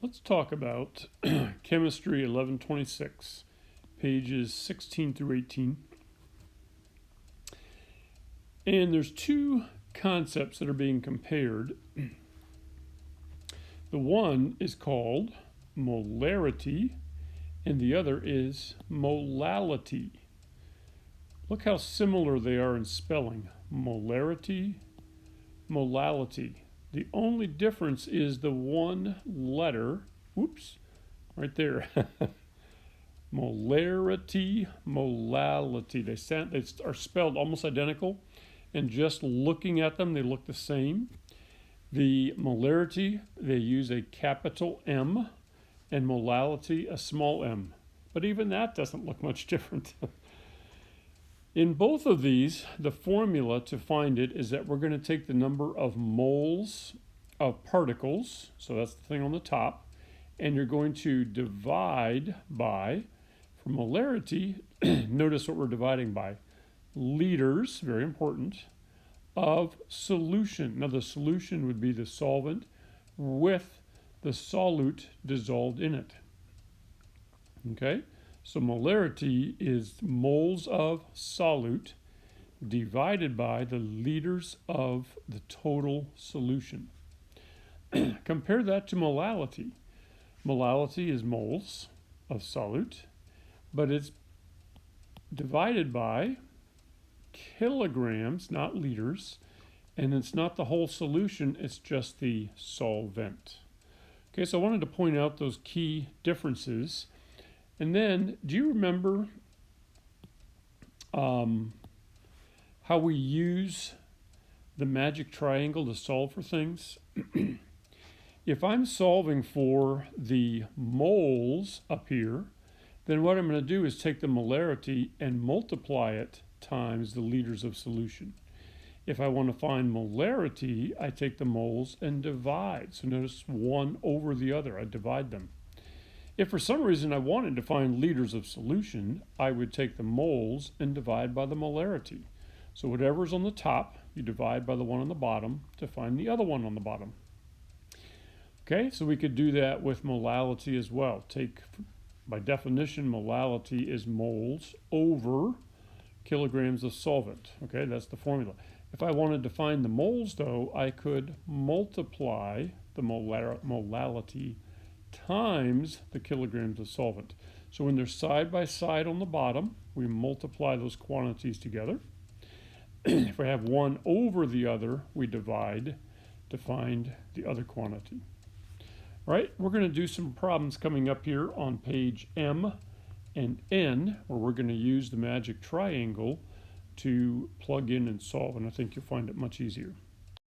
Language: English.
Let's talk about Chemistry 1126, pages 16 through 18. And there's two concepts that are being compared. The one is called molarity, and the other is molality. Look how similar they are in spelling. Molarity, molality. The only difference is the one letter, whoops, right there. Molarity, molality. They are spelled almost identical, and just looking at them, they look the same. The molarity, they use a capital M, and molality, a small m. But even that doesn't look much different. In both of these, the formula to find it is that we're going to take the number of moles of particles, so that's the thing on the top, and you're going to divide by, for molarity, notice what we're dividing by, liters, very important, of solution. Now the solution would be the solvent with the solute dissolved in it. Okay? So molarity is moles of solute divided by the liters of the total solution. Compare that to molality. Molality is moles of solute, but it's divided by kilograms, not liters, and it's not the whole solution, it's just the solvent. Okay, so I wanted to point out those key differences. And then, do you remember how we use the magic triangle to solve for things? If I'm solving for the moles up here, then what I'm going to do is take the molarity and multiply it times the liters of solution. If I want to find molarity, I take the moles and divide. So notice one over the other, I divide them. If for some reason I wanted to find liters of solution, I would take the moles and divide by the molarity. So whatever's on the top, you divide by the one on the bottom to find the other one on the bottom. Okay, so we could do that with molality as well. By definition, molality is moles over kilograms of solvent. Okay, that's the formula. If I wanted to find the moles, though, I could multiply the molality times the kilograms of solvent. So when they're side by side on the bottom, we multiply those quantities together. If we have one over the other, we divide to find the other quantity. All right, we're going to do some problems coming up here on page M and N, where we're going to use the magic triangle to plug in and solve, and I think you'll find it much easier.